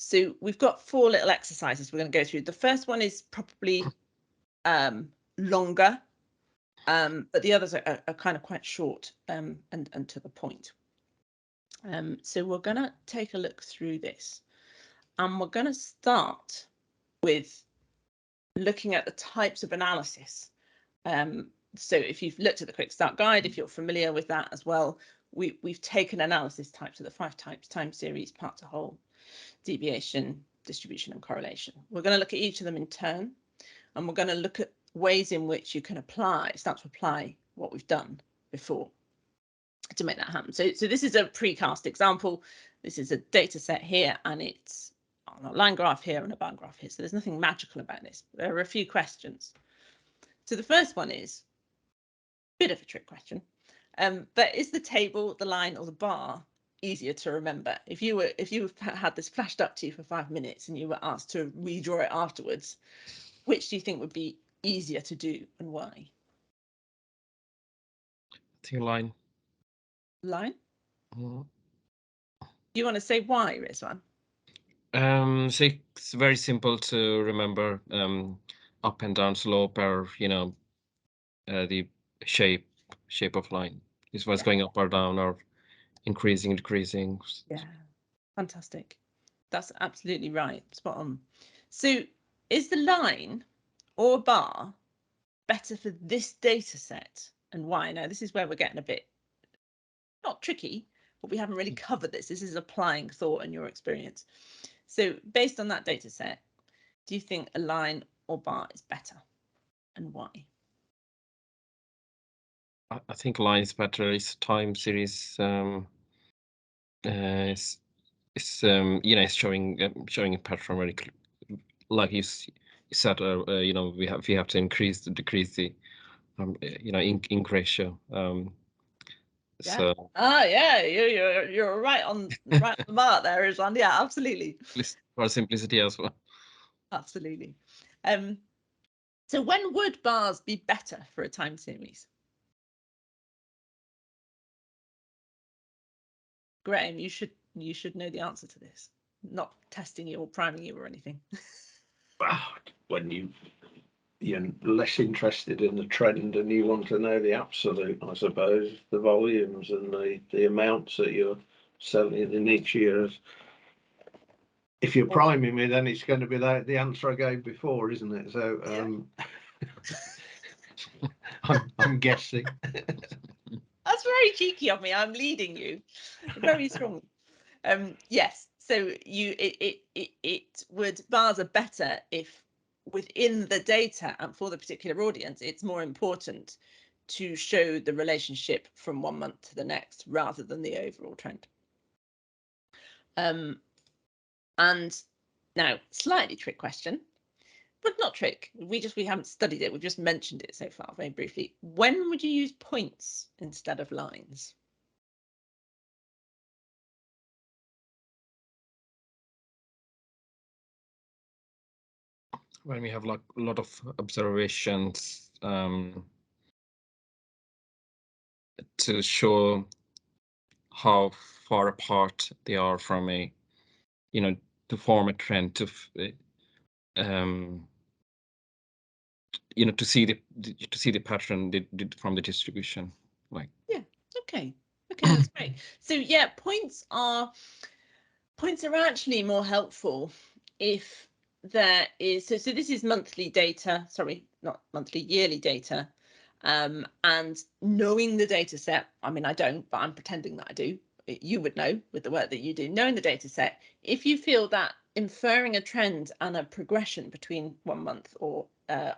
So we've got 4 little exercises we're going to go through. The first one is probably longer, but the others are kind of quite short and to the point. So we're going to take a look through this, and we're going to start with looking at the types of analysis. So if you've looked at the Quick Start Guide, if you're familiar with that as well, we've taken analysis types of the 5 types: time series, part to whole, deviation, distribution, and correlation. We're going to look at each of them in turn, and we're going to look at ways in which you can start to apply what we've done before to make that happen. So this is a precast example. This is a data set here, and it's on a line graph here and a bar graph here. So there's nothing magical about this. There are a few questions. So the first one is a bit of a trick question, but is the table, the line, or the bar easier to remember? If you had this flashed up to you for 5 minutes and you were asked to redraw it afterwards, which do you think would be easier to do and why? I think line. Line? Mm. You want to say why, Rizwan? So it's very simple to remember. Up and down slope are, the shape of line. Is what's going up or down or increasing, decreasing. Yeah, fantastic. That's absolutely right. Spot on. So is the line or bar better for this data set, and why? Now, this is where we're getting a bit not tricky, but we haven't really covered this. This is applying thought and your experience. So based on that data set, do you think a line or bar is better, and why? I think line is better. It's time series. It's it's showing a pattern very like you said. We have to decrease the ink ratio. Yeah. So Yeah, you're right on the mark there, Rizwan. Yeah, absolutely. for simplicity as well. Absolutely. So when would bars be better for a time series? Graham, you should know the answer to this. Not testing you or priming you or anything. When you're less interested in the trend and you want to know the absolute, I suppose, the volumes and the amounts that you're selling in each year. If you're priming me, then it's going to be the answer I gave before, isn't it? So I'm guessing. That's very cheeky of me. I'm leading you very strongly. Yes. So bars are better if within the data and for the particular audience, it's more important to show the relationship from 1 month to the next rather than the overall trend. And now, slightly trick question, but not trick. We haven't studied it. We've just mentioned it so far very briefly. When would you use points instead of lines? When we have like a lot of observations to show how far apart they are from to form a trend, to to see the pattern from the distribution. Like, yeah, okay, that's great. So yeah, points are actually more helpful if there is so this is monthly data, sorry, not monthly, yearly data, and knowing the data set. I mean, I don't, but I'm pretending that I do. You would know with the work that you do, knowing the data set. If you feel that inferring a trend and a progression between 1 month or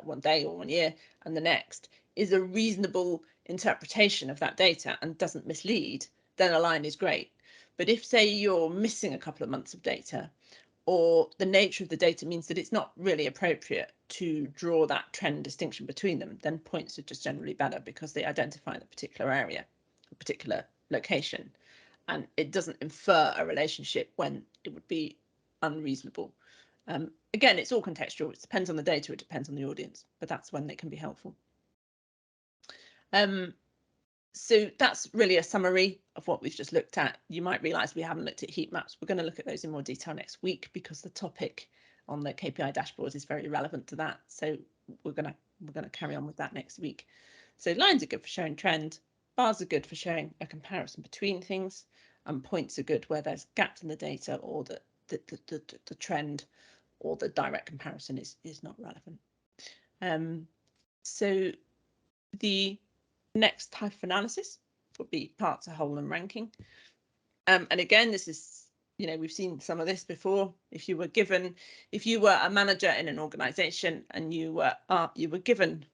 1 day or 1 year and the next is a reasonable interpretation of that data and doesn't mislead, then a line is great. But if, say, you're missing a couple of months of data, or the nature of the data means that it's not really appropriate to draw that trend distinction between them, then points are just generally better because they identify the particular area, a particular location, and it doesn't infer a relationship when it would be unreasonable. Again, it's all contextual. It depends on the data. It depends on the audience, but that's when they can be helpful. So that's really a summary of what we've just looked at. You might realise we haven't looked at heat maps. We're going to look at those in more detail next week because the topic on the KPI dashboards is very relevant to that. So we're going to carry on with that next week. So lines are good for showing trend. Bars are good for showing a comparison between things, and points are good where there's gaps in the data or the trend or the direct comparison is not relevant. So the next type of analysis would be parts, a whole, and ranking. And again, this is, you know, we've seen some of this before. If you were a manager in an organization and you were given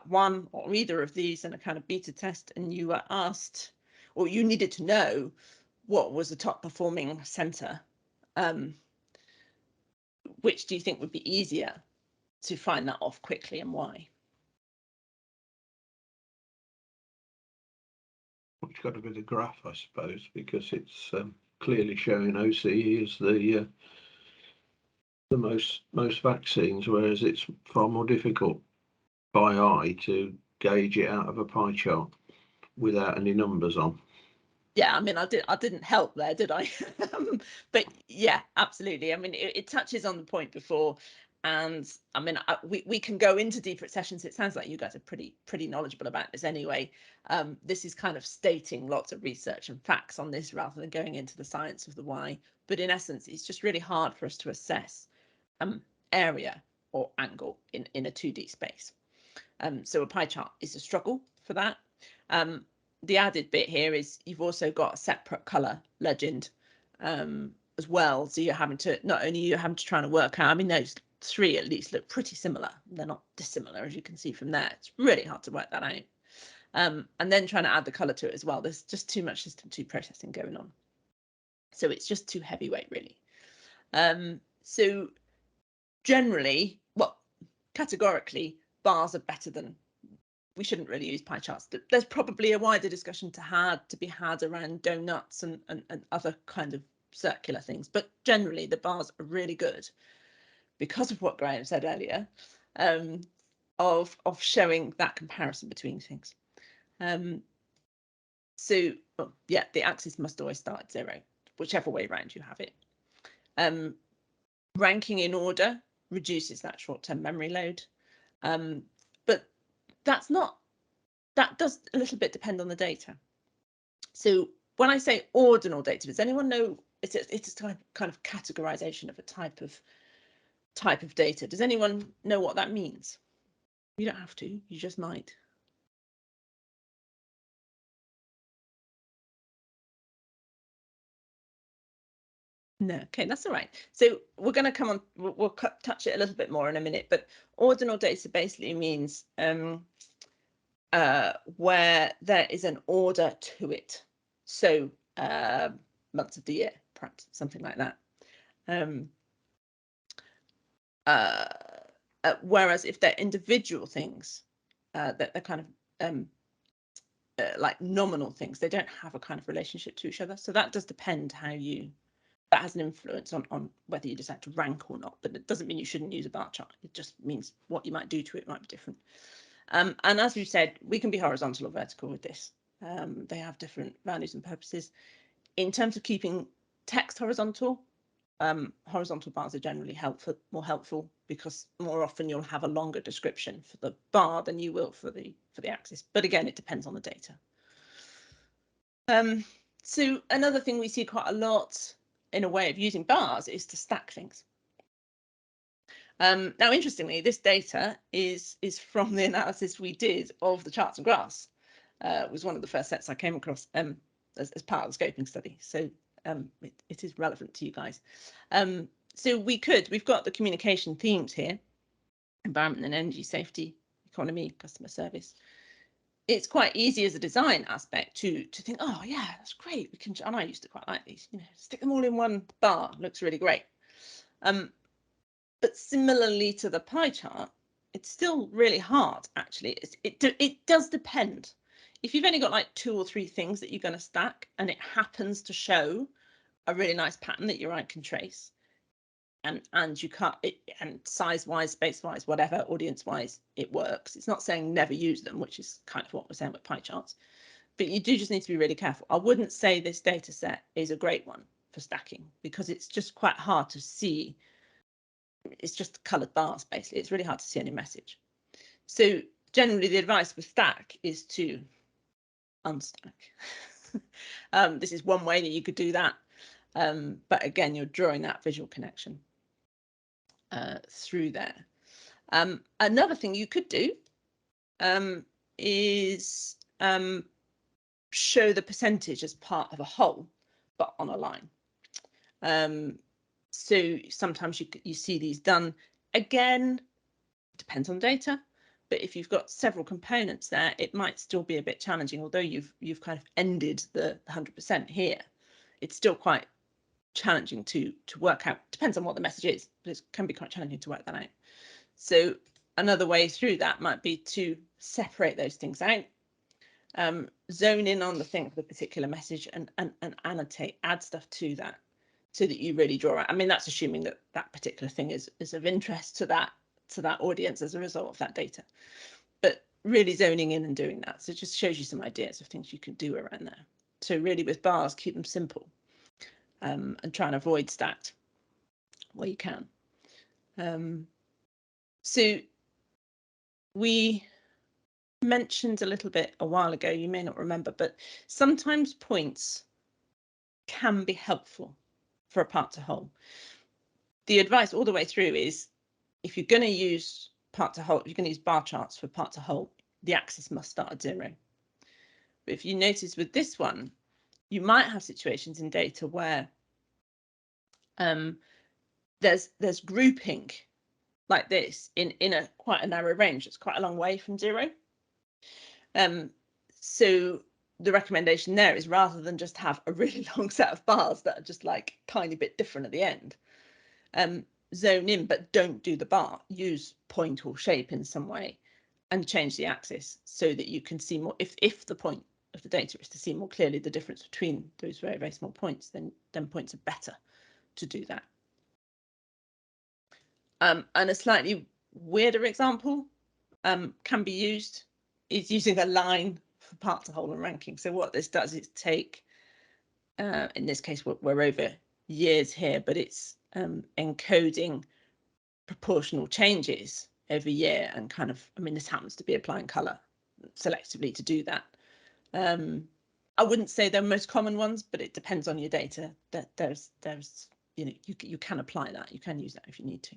one or either of these in a kind of beta test, and you were asked, or you needed to know what was the top performing center, which do you think would be easier to find that off quickly, and why? It's got to be the graph, I suppose, because it's clearly showing OCE as the most vaccines, whereas it's far more difficult by eye to gauge it out of a pie chart without any numbers on. Yeah, I mean, I didn't help there, did I? But yeah, absolutely. I mean, it touches on the point before, and I mean, we can go into deeper sessions. It sounds like you guys are pretty knowledgeable about this anyway. This is kind of stating lots of research and facts on this rather than going into the science of the why. But in essence, it's just really hard for us to assess area or angle in a 2D space. So a pie chart is a struggle for that. The added bit here is you've also got a separate color legend as well. So you're having to, not only you're having to try and work out, I mean, those three at least look pretty similar. They're not dissimilar, as you can see from there. It's really hard to work that out. And then trying to add the color to it as well. There's just too much system 2 processing going on. So it's just too heavyweight, really. So generally, well, categorically, bars are better than, we shouldn't really use pie charts. There's probably a wider discussion to be had around donuts and other kind of circular things, but generally the bars are really good because of what Graham said earlier, of showing that comparison between things. So yeah, the axis must always start at 0, whichever way around you have it. Ranking in order reduces that short-term memory load, but that does a little bit depend on the data. So when I say ordinal data, does anyone know it's a kind of categorization of a type of data? Does anyone know what that means? You don't have to, you just might. No, okay, that's all right. So we're going to come on, we'll touch it a little bit more in a minute, but ordinal data basically means where there is an order to it. So months of the year, perhaps something like that. Whereas if they're individual things, that they're kind of like nominal things, they don't have a kind of relationship to each other. So that does depend how that has an influence on whether you decide to rank or not, but it doesn't mean you shouldn't use a bar chart. It just means what you might do to it might be different. And as we've said, we can be horizontal or vertical with this. They have different values and purposes. In terms of keeping text horizontal, horizontal bars are generally more helpful because more often you'll have a longer description for the bar than you will for the axis. But again, it depends on the data. So another thing we see quite a lot in a way of using bars is to stack things. Now, interestingly, this data is from the analysis we did of the charts and graphs. It was one of the first sets I came across as part of the scoping study. So it is relevant to you guys. So we've got the communication themes here: environment and energy, safety, economy, customer service. It's quite easy as a design aspect to think, oh yeah, that's great. We can, and I used to quite like these, you know, stick them all in one bar. Looks really great. But similarly to the pie chart, it's still really hard, actually. It does depend. If you've only got like 2 or 3 things that you're going to stack and it happens to show a really nice pattern that your eye can trace, and you can't, and size-wise, space-wise, whatever, audience-wise, it works. It's not saying never use them, which is kind of what we're saying with pie charts. but you do just need to be really careful. I wouldn't say this data set is a great one for stacking because it's just quite hard to see. It's just coloured bars, basically. It's really hard to see any message. So generally the advice with stack is to unstack. This is one way that you could do that. But again, you're drawing that visual connection through there. Another thing you could do is show the percentage as part of a whole, but on a line. So sometimes you see these done. Again, depends on data, but if you've got several components there, it might still be a bit challenging. Although you've kind of ended the 100% here, it's still quite challenging to work out. Depends on what the message is, but it can be quite challenging to work that out. So another way through that might be to separate those things out, zone in on the thing for the particular message, and annotate, add stuff to that, so that you really draw out. I mean, that's assuming that that particular thing is of interest to that audience as a result of that data, but really zoning in and doing that. So it just shows you some ideas of things you can do around there. So really with bars, keep them simple, and try and avoid stacked where you can. So we mentioned a little bit a while ago, you may not remember, but sometimes points can be helpful for a part to whole. The advice all the way through is, if you're going to use part to whole, if you're going to use bar charts for part to whole, the axis must start at 0. But if you notice with this one, you might have situations in data where there's grouping like this in a quite a narrow range. It's quite a long way from 0. So the recommendation there is, rather than just have a really long set of bars that are just like tiny bit different at the end, zone in, but don't do the bar. Use point or shape in some way and change the axis so that you can see more. If the point of the data is to see more clearly the difference between those very, very small points, then points are better to do that. And a slightly weirder example can be used is using a line for part to whole and ranking. So what this does is take, in this case, we're over years here, but it's encoding proportional changes every year, and kind of, I mean, this happens to be applying color selectively to do that. I wouldn't say they're most common ones, but it depends on your data. That there's you know, you can apply that, you can use that if you need to.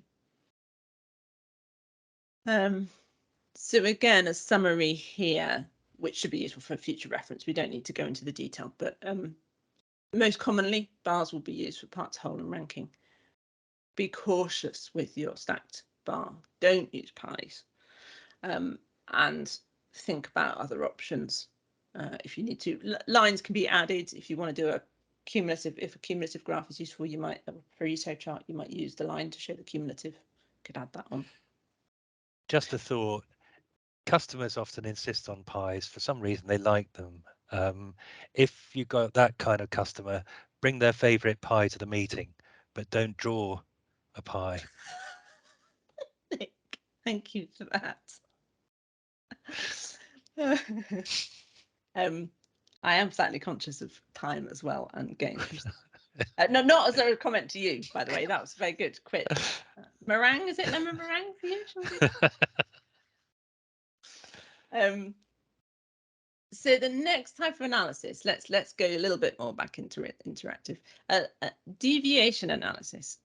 So again, a summary here, which should be useful for future reference. We don't need to go into the detail, but most commonly bars will be used for part to whole and ranking. Be cautious with your stacked bar. Don't use pies, and think about other options if you need to. Lines can be added if you want to do a cumulative. If a cumulative graph is useful, you might, for a USO chart, you might use the line to show the cumulative. You could add that on. Just a thought. Customers often insist on pies. For some reason, they like them. If you got that kind of customer, bring their favorite pie to the meeting, but don't draw a pie. Thank you for that. I am slightly conscious of time as well and getting no, not as a comment to you, by the way. That was very good. Quit. Meringue, is it lemon meringue for you? Shall we do that? So the next type of analysis, let's go a little bit more back into it, interactive. Deviation analysis.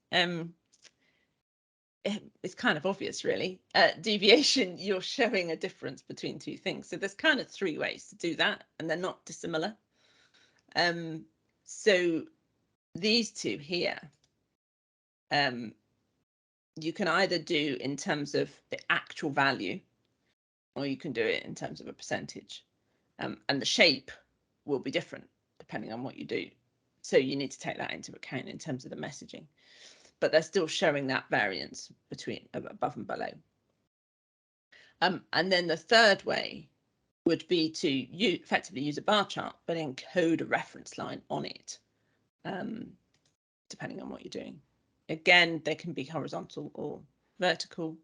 It's kind of obvious, really. Deviation, you're showing a difference between two things. So there's kind of 3 ways to do that, and they're not dissimilar. So these 2 here, you can either do in terms of the actual value, or you can do it in terms of a percentage. And the shape will be different depending on what you do. So you need to take that into account in terms of the messaging. But they're still showing that variance between above and below. And then the third way would be to effectively use a bar chart, but encode a reference line on it, depending on what you're doing. Again, they can be horizontal or vertical.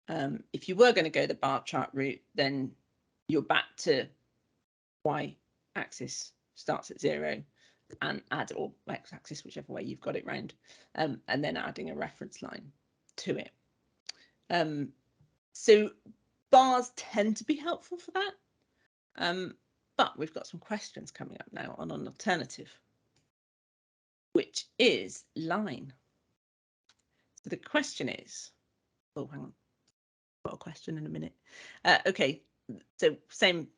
If you were going to go the bar chart route, then you're back to y-axis starts at 0 and add, or x-axis, whichever way you've got it round, and then adding a reference line to it. So bars tend to be helpful for that, but we've got some questions coming up now on an alternative, which is line. So the question is, oh, hang on, I've got a question in a minute. Okay, so same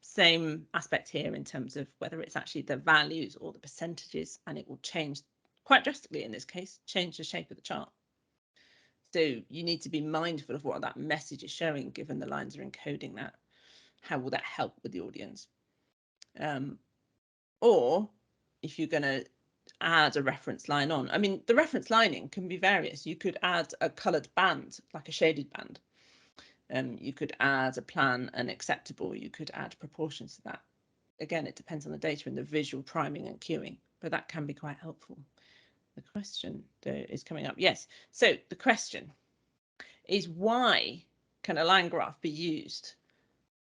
aspect here in terms of whether it's actually the values or the percentages, and it will change quite drastically in this case, change the shape of the chart. So you need to be mindful of what that message is showing, given the lines are encoding that. How will that help with the audience? Or if you're going to add a reference line on, I mean, the reference lining can be various. You could add a coloured band, like a shaded band. You could add a plan and acceptable. You could add proportions to that. Again, it depends on the data and the visual priming and cueing, but that can be quite helpful. The question is coming up. Yes. So the question is, why can a line graph be used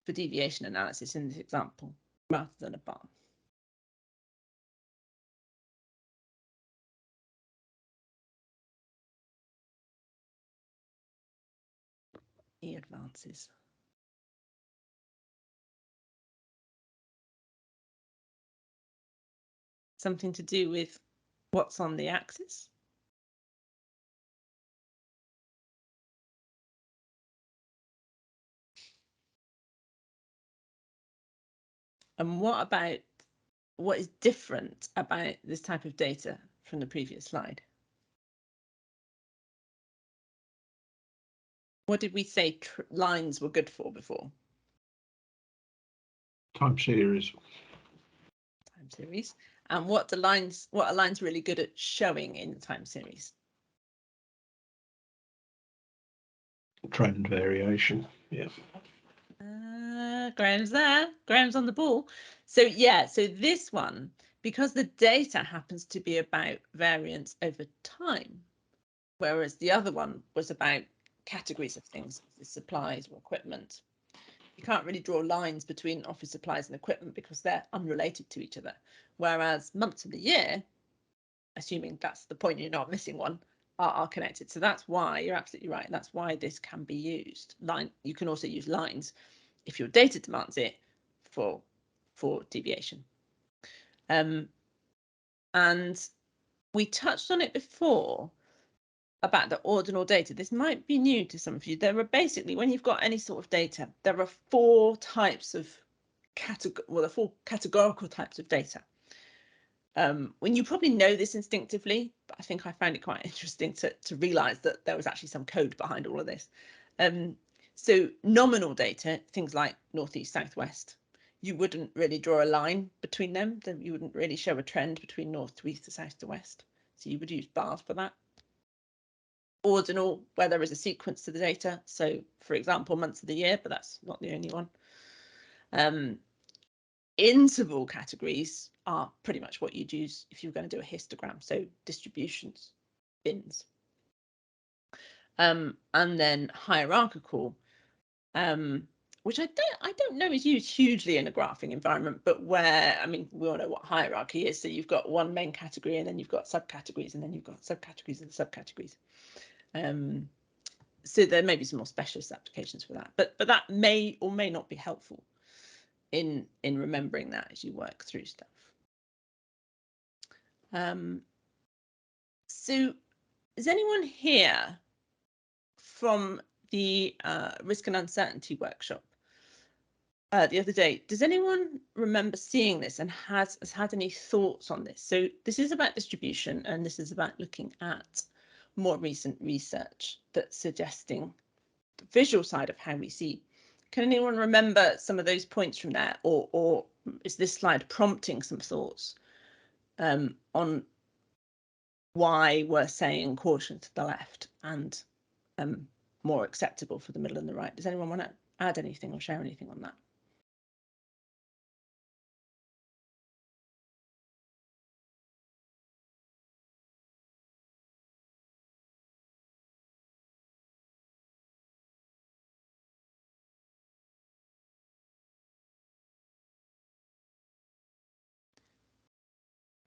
for deviation analysis in this example rather than a bar? E advances. Something to do with what's on the axis? And what is different about this type of data from the previous slide? What did we say lines were good for before? Time series. Time series. And what are lines really good at showing in the time series? Trend variation. Yeah. Graham's there. Graham's on the ball. So yeah, so this one, because the data happens to be about variance over time, whereas the other one was about categories of things, supplies or equipment. You can't really draw lines between office supplies and equipment because they're unrelated to each other. Whereas months of the year, assuming that's the point, you're not missing one, are connected. So that's why you're absolutely right. That's why this can be used. You can also use lines if your data demands it for deviation. And we touched on it before about the ordinal data. This might be new to some of you. There are basically, when you've got any sort of data, there are four types of four categorical types of data. When you probably know this instinctively, but I think I found it quite interesting to realize that there was actually some code behind all of this. So nominal data, things like northeast, southwest, you wouldn't really draw a line between them. Then you wouldn't really show a trend between north to east to south to west. So you would use bars for that. Ordinal, where there is a sequence to the data. So for example, months of the year, but that's not the only one. Interval categories are pretty much what you'd use if you were going to do a histogram. So distributions, bins. And then hierarchical, which I don't know is used hugely in a graphing environment, but where, I mean, we all know what hierarchy is. So you've got one main category and then you've got subcategories and then you've got subcategories and subcategories. So there may be some more specialist applications for that, but that may or may not be helpful in remembering that as you work through stuff. So is anyone here from the risk and uncertainty workshop the other day? Does anyone remember seeing this and has had any thoughts on this? So this is about distribution, and this is about looking at more recent research that's suggesting the visual side of how we see. Can anyone remember some of those points from there, or is this slide prompting some thoughts on why we're saying caution to the left and more acceptable for the middle and the right? Does anyone want to add anything or share anything on that?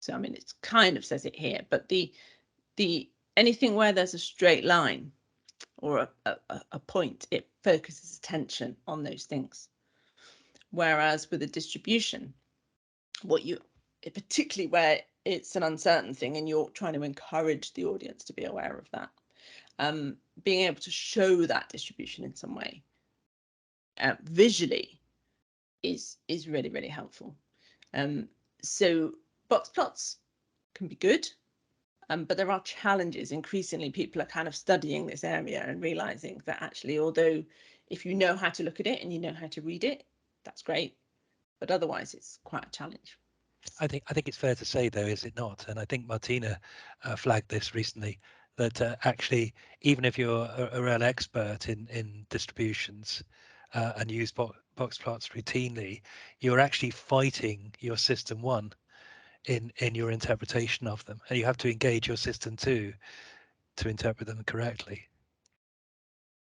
So I mean, it kind of says it here, but the anything where there's a straight line or a point, it focuses attention on those things. Whereas with a distribution, particularly where it's an uncertain thing and you're trying to encourage the audience to be aware of that, being able to show that distribution in some way visually is really, really helpful. So box plots can be good, but there are challenges. Increasingly, people are kind of studying this area and realizing that actually, although if you know how to look at it and you know how to read it, that's great, but otherwise it's quite a challenge. I think it's fair to say, though, is it not? And I think Martina flagged this recently, that actually, even if you're a real expert in distributions and use box plots routinely, you're actually fighting your system one in your interpretation of them, and you have to engage your system two to interpret them correctly.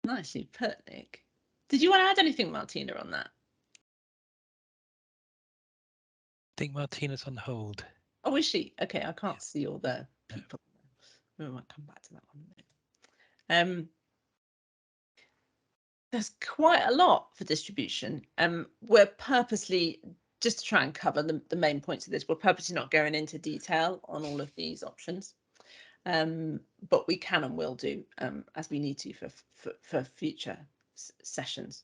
Nicely put, Nick. Did you want to add anything, Martina, on that? I think Martina's on hold. Oh, is she? Okay, I can't see all the people. We might come back to that one in a minute. There's quite a lot for distribution. We're purposely, just to try and cover the main points of this, we're purposely not going into detail on all of these options. But we can and will do as we need to for future sessions.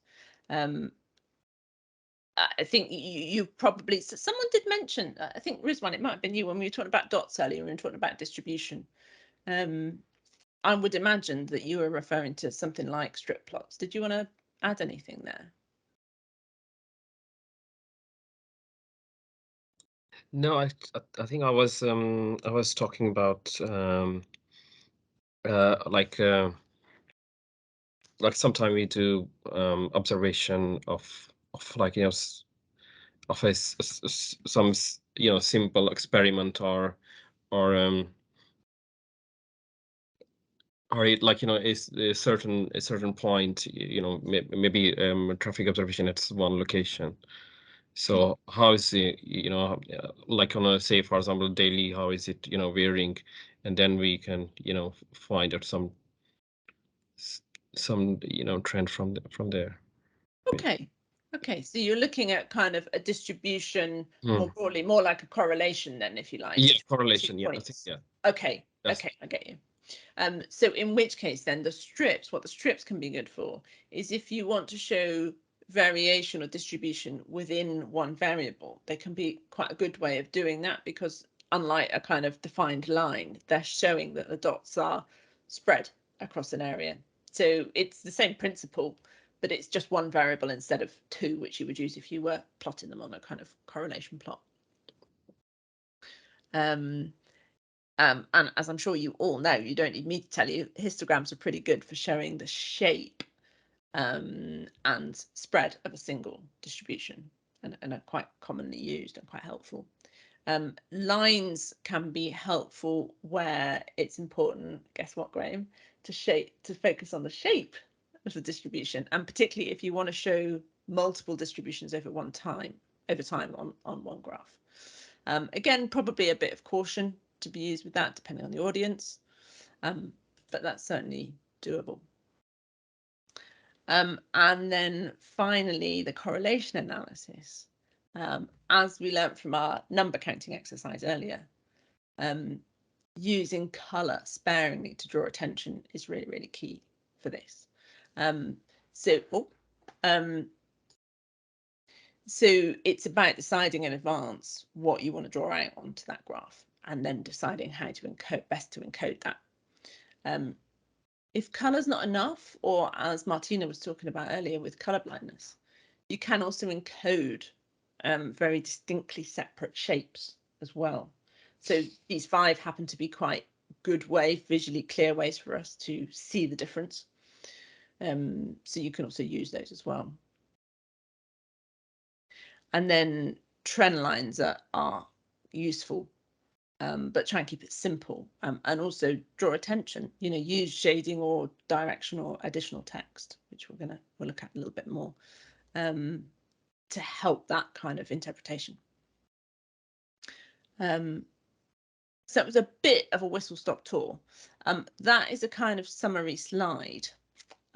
I think you probably, so someone did mention, I think Rizwan, it might have been you when we were talking about dots earlier, we were talking about distribution. I would imagine that you were referring to something like strip plots. Did you want to add anything there? No, I think I was talking about like sometimes we do observation of like, you know, of some, you know, simple experiment or it, like, you know, is a certain point, you know, maybe traffic observation at one location. So how is the, you know, like on a, say, for example, daily, how is it, you know, varying? And then we can, you know, find out some, you know, trend from there. Okay. Okay, so you're looking at kind of a distribution Hmm. more broadly, more like a correlation then, if you like. Yeah, correlation. Yeah, I think, Points. yeah. Okay. Yes. Okay, I get you. So in which case then the strips, what the strips can be good for is if you want to show variation or distribution within one variable, they can be quite a good way of doing that, because unlike a kind of defined line, they're showing that the dots are spread across an area. So it's the same principle, but it's just one variable instead of two, which you would use if you were plotting them on a kind of correlation plot. And as I'm sure you all know, you don't need me to tell you, histograms are pretty good for showing the shape and spread of a single distribution, and are quite commonly used and quite helpful. Lines can be helpful where it's important, guess what, Graham, to focus on the shape of the distribution, and particularly if you want to show multiple distributions over time on one graph. Again, probably a bit of caution to be used with that, depending on the audience, but that's certainly doable. And then finally, the correlation analysis. As we learned from our number counting exercise earlier, using colour sparingly to draw attention is really, really key for this. So it's about deciding in advance what you want to draw out onto that graph, and then deciding how to best to encode that. If colour's not enough, or as Martina was talking about earlier with colour blindness, you can also encode very distinctly separate shapes as well. So these 5 happen to be quite good visually clear ways for us to see the difference. So you can also use those as well. And then trend lines are useful, but try and keep it simple, and also draw attention, you know, use shading or direction or additional text, which we'll look at a little bit more, to help that kind of interpretation. So it was a bit of a whistle-stop tour. That is a kind of summary slide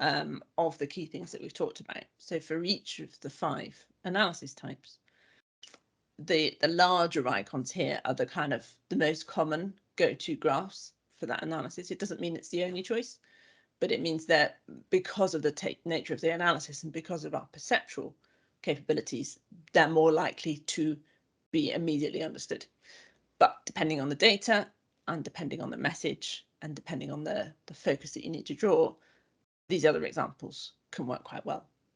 of the key things that we've talked about. So for each of the 5 analysis types, the larger icons here are the kind of the most common go-to graphs for that analysis. It doesn't mean it's the only choice, but it means that because of the nature of the analysis and because of our perceptual capabilities, they're more likely to be immediately understood. But depending on the data and depending on the message and depending on the focus that you need to draw, these other examples can work quite well.